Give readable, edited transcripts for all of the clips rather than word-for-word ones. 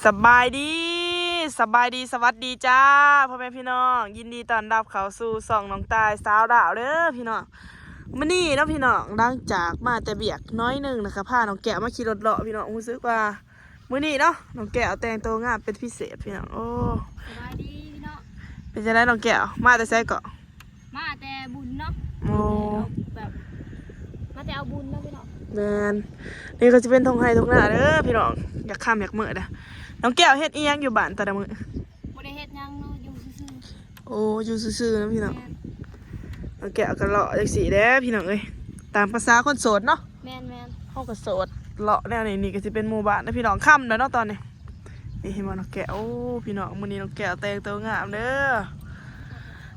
สบายดีสบายดีสวัสดีจ้าพ่อแม่พี่น้องยินดีต้อนรับเข้าสู่ส่องน้องตายสาวดาวเด้อพี่น้องมื้อนี้เนาะพี่น้องหลังจากมาแต่เบียกน้อยหนึ่งนะคะพาน้องแก้วมาขี่รถเลาะพี่น้องรู้สึกว่ามื้อนี้เนาะน้องแก้วแต่งตัวงามเป็นพิเศษพี่น้องโอ้สบายดีพี่น้องเป็นจังไดน้องแก้วมาแต่ไสเกาะมาแต่บุญเนาะโอ้แบบมาแต่เอาบุญเนาะพี่น้องแม่นนี่ก็จะเป็นทงไห้ทงหน้าเด้อพี่น้องอยากข้ามอยากมื้อเด้อน้องแก้วเฮ็ดอีหยังอยู่บ้านแต่ละมื้อบ่ได้เฮ็ดหยังเนาะอยู่ซื่อโอ้อยู่ซื่อๆนะพี่น้องน้องแก้วก็เลาะจังซี่เด้อพี่น้องเอ้ยตามภาษาคนโสดเนาะแม่นเฮาก็โสดเลาะแนวนี้ก็สิเป็นหมู่บ้านนะพี่น้องค่ำแล้วเนาะตอนนี้นี่เห็นบ่น้องแก้วโอ้พี่น้องมื้อนี้น้องแก้วแต่งตัวงามเด้อ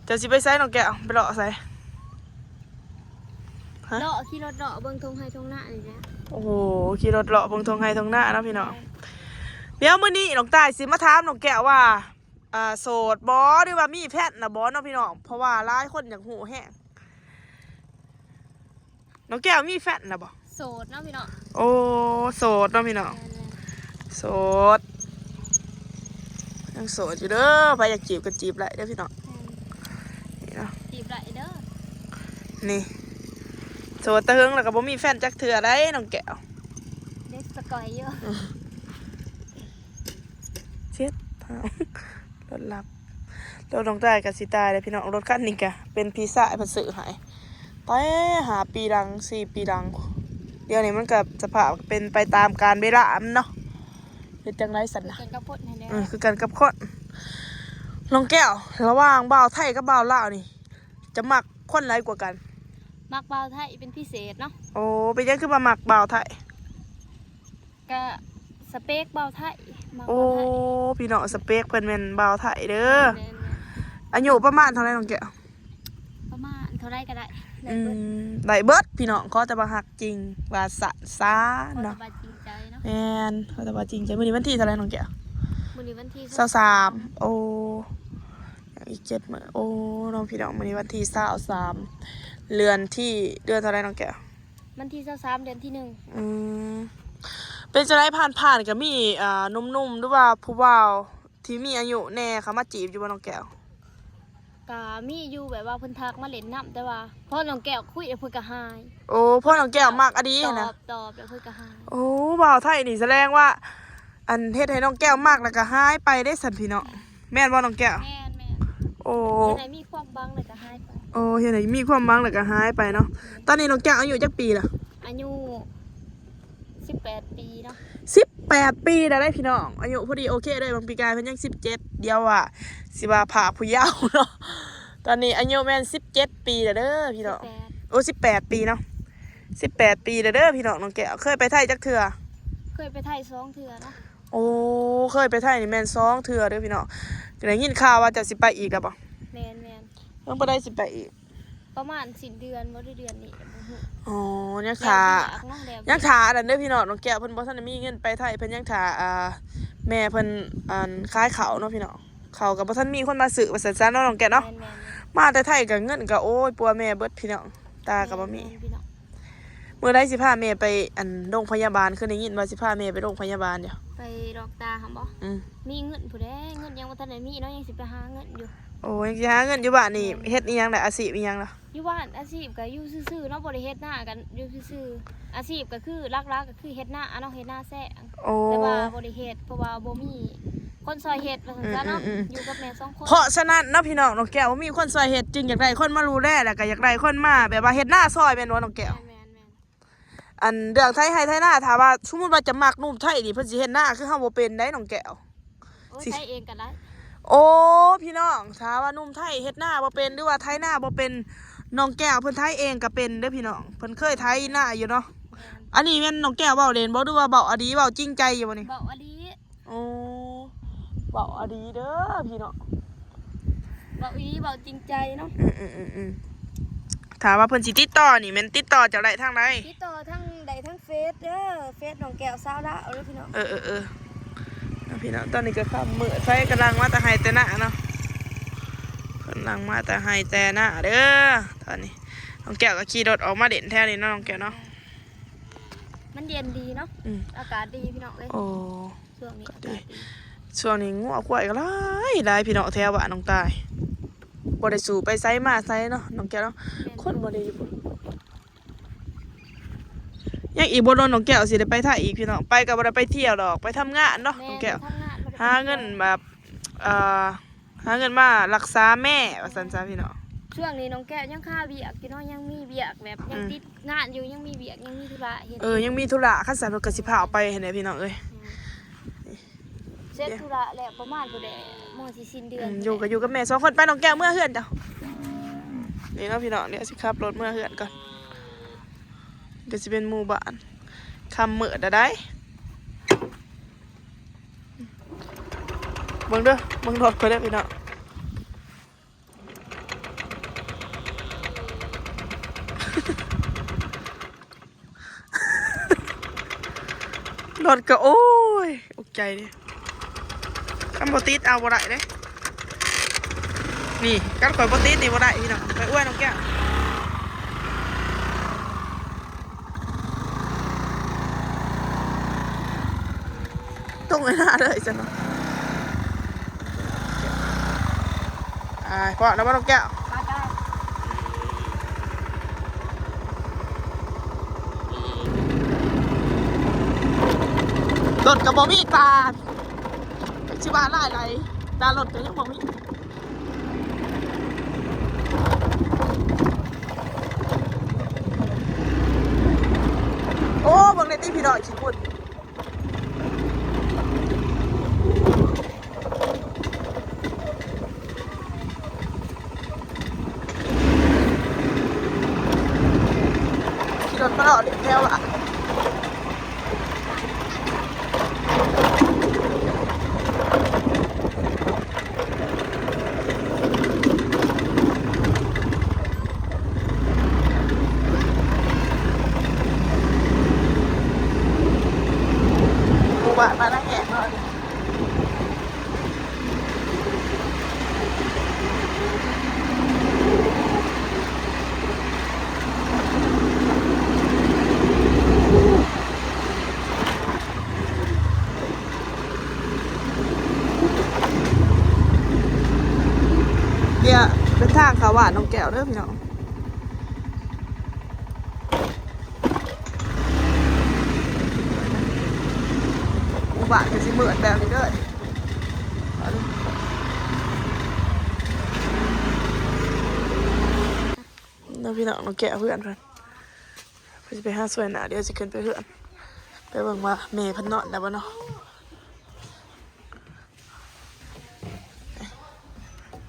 จะสิไปไสน้องแก้วไปเลาะไสฮะเลาะขี่รถเลาะเบิ่งทงไห้ทงหน้านี่แหละโอ้โหขี่รถเลาะเบิ่งทงไห้ทงหน้าเนาะพี่น้องเดี๋ยวมื้อนี้น้องตายสิมาถามน้องแก้วว่าโสดบ่หรือว่ามีแฟนน่ะบ่เนาะพี่น้องเพราะว่าหลายคนอยากฮู้แฮงน้องแก้วมีแฟนน่ะบ่โสดเนาะพี่น้องโอ้โสดเนาะพี่น้องโสดยังโสดอยู่เด้อไปอยากจีบก็จีบได้เด้อพี่น้องนี่เนาะจีบได้เด้อนี่โสดตะเฮงแล้วก็บ่มีแฟนจักเทื่อได้น้องแก้วเด็กสกอยเยอะเช็ดรถลับรถน้องตายกับสิตายเลยพี่น้องรถคันนี้กะเป็นพีซ่าเพิ่นซื้อให้แต่หาปีดัง4 ปีดังเดี๋ยวนี้มันก็สภาพเป็นไปตามกาลเวลาเนาะเป็นจังไรสันนะกันกับพดให้แน่คือกันกับคนน้องแก้วระหว่างบ่าวไทยกับบ่าวลาวนี่จะมักคนไหนกว่ากันมักบ่าวไทยเป็นพิเศษเนาะโอ้เป็นยังคือมามักบ่าวไทยก็สเปคบ่าวไทยโอ้พี่น้องสเปคเพิ่นเป็นบ่าวไทยเด้ออายุประมาณเท่าไหร่น้องแก้วประมาณเท่าไรก็ได้ได้เบิดพี่น้องเขาจะมาหักจริงว่าสะซาเนาะเขาจะมาจริงใจเนาะแม่นเขาจะมาจริงใจมื้อนี้วันที่เท่าไหร่น้องแก้วมื้อนี้วันที่23โอ้อีก7มื้อโอ้น้องพี่น้องมื้อนี้วันที่23เดือนเท่าไหร่น้องแก้ววันที่23เดือนที่1เป็นจังได๋ผ่านก็มีหนุ่มๆหรือว่าผู้บ่าวที่มีอายุแน่เขามาจีบอยู่บ่น้องแก้วก็มีอยู่แบบว่าเพิ่นทักมาเล่นน้ำแต่ว่าพอน้องแก้วคุยเพิ่นก็หายโอ้พ่อน้องแก้วมักอดีนะตอบแล้วเพิ่นก็หายโอ้บ่าวไทยนี่แสดงว่าอันเฮ็ดให้น้องแก้วมักแล้วก็หายไปได้สั่นพี่น้องแม่นบ่น้องแก้วแม่นโอ้เฮ็ดให้มีความบังแล้วก็หายไปโอ้เฮ็ดให้มีความบังแล้วก็หายไปเนาะตอนนี้น้องแก้วอายุจักปีล่ะอายุ18 ปีเนาะ18 ปีได้พี่น้องอายุพอดีโอเคเลยบางปีกายเพิ่นยัง17เดียวอ่ะสิว่าภาคผู้เยาว์เนาะตอนนี้อายุแม่น17 ปีแล้วเด้อพี่น้องโอ้18 ปีเนาะ18 ปีแล้วเด้อพี่น้องน้องแก้วเคยไปไทยจักเทื่อเคยไปไทย2 เทื่อเนาะโอ้เคยไปไทยนี่แม่น2 เทื่อเด้อพี่น้องได้ยินข่าวว่าจะสิไปอีกแล้วบ่แม่นบ่ได้สิไปอีกประมาณสิ้นเดือนบ่ได้เดือนนี้อ๋อยังท่าอันนั้นเด้อพี่น้องน้องแก้วเพิ่นบ่ทันได้มีเงินไปไทยเพิ่นยังท่าแม่เพิ่นขายข้าวเนาะพี่น้องข้าวก็บ่ทันมีคนมาซื้อว่าซั่นซะเนาะน้องแก้วเนาะมาแต่ไทยก็เงินก็โอ้ยปัวแม่เบิดพี่น้องตาก็บ่มีมื้อใดสิพาแม่ไปโรงพยาบาลคือได้ยินว่าสิพาแม่ไปโรงพยาบาลเดี๋ยวไปดอกตาหั่นบ่มีเงินผู้ใดเงินยังบ่ทันได้มีเนาะยังสิไปหาเงินอยู่โอ้ยสิหาเงินอยู่บ้านนี่เฮ็ดอีหยังได้อาชีพอีหยังล่ะอยู่บ้านอาชีพก็อยู่ซื่อๆเนาะบ่ได้เฮ็ดหน้ากันอยู่ซื่อๆอาชีพก็คือหลักๆก็คือเฮ็ดหน้าเนาะเฮ็ดหน้าแซงแต่ว่าบ่ได้เฮ็ดเพราะว่าบ่มีคนซอยเฮ็ดว่าซั่นซะเนาะอยู่กับแม่2 คนเพราะฉะนั้นเนาะพี่น้องน้องแก้วบ่มีคนซอยเฮ็ดจึงอยากได้คนมาดูแลแล้วก็อยากได้คนมาแบบว่าเฮ็ดหน้าซอยแม่นบ่น้องแก้วเรื่องไทยให้ไทยหน้าถ้าว่าสมมุติว่าจะมักหนุ่มไทยนี่เพิ่นสิเฮ็ดหน้าคือเฮาบ่เป็นได้น้องแก้วสิไทยเองก็ได้โอ้พี่น้องถ้าว่าหนุ่มไทยเฮ็ดหน้าบ่เป็นหรือว่าไทยหน้าบ่เป็นน้องแก้วเพิ่นไทยเองก็เป็นเด้อพี่น้องเพิ่นเคยไทยหน้าอยู่เนาะอันนี้แม่นน้องแก้วเว้าเล่นบ่หรือว่าเว้าอดีเว้าจริงใจอยู่บ่นี่เว้าอดีโอ้เว้าอดีเด้อพี่น้องเว้าอีเว้าจริงใจเนาะถามว่าเพิ่นสิติดต่อนี่แม่นติดต่อจากใดทางใดติดต่อทางใดทางเฟซเด้อเฟซน้องแก้วสาวดาวเด้อพี่น้องพี่น้องตอนนี้ก็ค่ำมืดไฟกำลังมาแต่ไห้แต่หน้าเนาะกำลังมาแต่ไห้แต่หน้าเด้อตอนนี้น้องแก้วก็ขี่รถออกมาเด่นแท้นี่เนาะน้องแก้วเนาะมันเย็นดีเนาะอากาศดีพี่น้องเลยโอ้ช่วง นี้ ก็ อา ดี กาศดี ช่วงนี้งัวควายก็หลายพี่น้องแถวบ้านน้องตายบ่ได้สู่ไปไสมาไสเนาะน้องแก้วเนาะคนบ่ได้อยู่ยังอีกบ่โดนน้องแก้วสิได้ไปไทยอีกพี่น้องไปก็บ่ได้ไปเที่ยวดอกไปทำงานเนาะ แม่ น้องแก้ว ทำงานบ่ได้ หาเงินแบบหาเงินมารักษาแม่ว่าซั่นจ้าพี่น้อง ช่วงนี้น้องแก้วยังค่าเบียกอยู่เนาะยังมีเบียกแบบยังติดงานอยู่ยังมีเบียกยังมีธุระเฮ็ด ยังมีธุระคันสันก็สิพาออกไปให้แหน่พี่น้องเอ้ย เสร็จธุระแล้วประมาณบ่ได้มื้อสิสิ้นเดือน อยู่กับแม่2คนไปน้องแก้วเมื่อเฮือนจ้ะนี่เนาะพี่น้องเดี๋ยวสิขับรถเมื่อเฮือนก่อนเดี๋ยวสิเป็นหมู่บ้านคำมื้อได้เบิ่งเด้อเบิ่งรถเพิ่นเด้อพี่น้องรถก็โอ้ยอกใจดิคำบ่ติดเอาบ่ได้เด้นี่กันข่อยบ่ติดนี่บ่ได้พี่น้องไปอ้วยน้องแก้วต้องไว้หน้าเลยจ้ะเนาะพอแล้วบ่น้องแก้วรถก็บ่มีตาสิว่าหลายๆตารถก็ยังบ่มีโอ้เบิ่งในตีพี่น้อยขี้ปุ่นขี่รถมาหล่อเลี้ยงแถวอ่ะว่ามาได้แหกเลยเนี่ยเป็นทางเขาหวานน้องแก้วเด้อพี่น้องบ้านก็สิเหมือนแบบนี้เด้อน้องพี่น้องน้องแกะเพื่อนเพิ่นจะไปหาสวยหนาเดี๋ยวจะขึ้นไปเพื่อนไปเบิ่งว่าเมย์เพิ่นนอนแล้วบ่เนาะ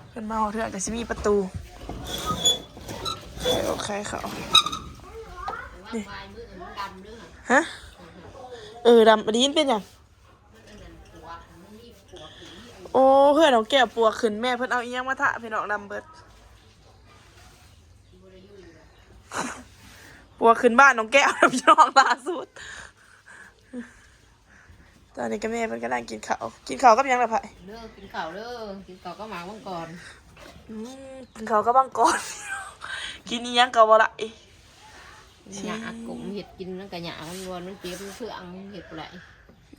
เพิ่นมาเอาเถื่อนก็สิมีประตูโอเคเขานี่ฮะดำดีนเป็นหยังโอ้เพื่อนน้องแก้วปัวขึ้นแม่เพิ่นเอาอีหยังมาทะพี่น้องดำเบิดปัวขึ้นบ้านน้องแก้วพี่น้องล่าสุดตอนนี้ก็แม่เพิ่นก็นั่งกินข้าวกับหยังล่ะไผ เลิกกินข้าวเลิกกินข้าวก็หมาเมื่อก่อน กินข้าวกับบังก่อน กินอีหยังก็บ่ละหยากุ้งเห็ดกินนั่นกับหยามันวนมันเปียกมันเสื่องเห็ดอะไร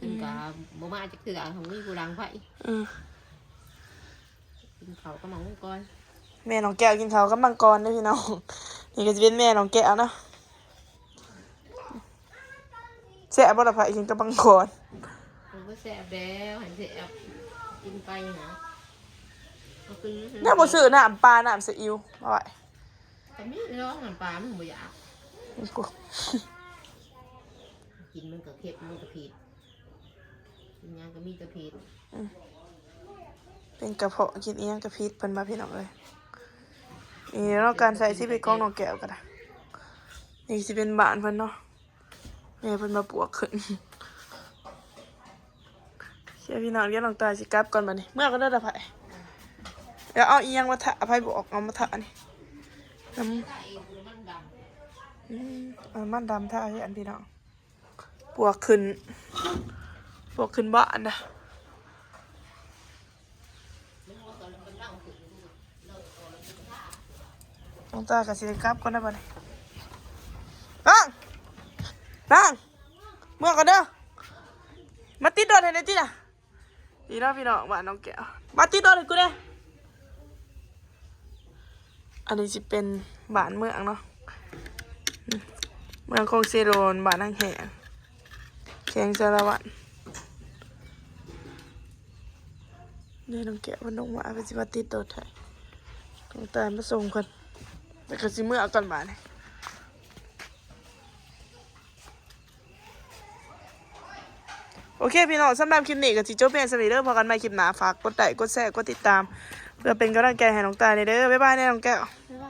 กินกับบ่มาจะคือของนี่กูดังไฟกินข้าวก็หมาเมื่อก่อน แม่น้องแก้วกินข้าวกับบังกรเด้อพี่น้องนี่ก็จะเป็นแม่น้องแก้วเนาะแซ่บบ่ล่ะไผกินกับบังกร มันก็แซ่บแล้วหันแซ่บกินไปนะเนี่ยบ่ซื้อน้ำปลาน้ำซีอิ๊วมาไว้ แต่ไม่ร้องน้ำปลามันบ่อยากกินมันก็เค็มมันก็ผิดกินยังก็มีแต่ผิดเป็นกระเพาะกินอีหยังกระพิษเพิ่นมาพี่น้องเลยนี่เนาะการใส่ชีวิตของน้องแก้วก็ได้นี่สิเป็นบ้านเพิ่นเนาะแม่เพิ่นมาปลวกขึ้นเชื่อพี่น้องเรียกน้องตาสิกลับก่อนบัดนี้เมื่อก็ได้ละไผเดี๋ยวเอาอีหยังมาทะไผบอกเอามาทะนี่น้ำมันดำทะให้อันพี่น้องปลวกขึ้นบ้านนะน้องตากับสิกลับก่อนได้ป่ะเนี่ยนั่งเมื่อกันเด้อ มาติดโดดให้ได้ติล่ะดีเนาะพี่น้องบ้านน้องแก้วมาติดโดดให้กูเด้อันนี้สิเป็นบ้านเมืองเนาะเมืองคงเซโรนบ้านนางแหงแขงสารวัตรนี่น้องแก้วมันลงมาไปสิมาติดโดดให้ต้องตายมาส่งคนแต่ก็สิเมื่อเอาก่อนบ้านนี่โอเคพี่น้องสำหรับคลิปนี้ก็สิจบเพียงสำหรับเด้อพอกันใหม่คลิปหน้าฝากกดไลค์กดแชร์กดติดตามเพื่อเป็นกำลังใจให้น้องตายในเด้อบ๊ายบายแน่น้องแก้ว บ๊ายบ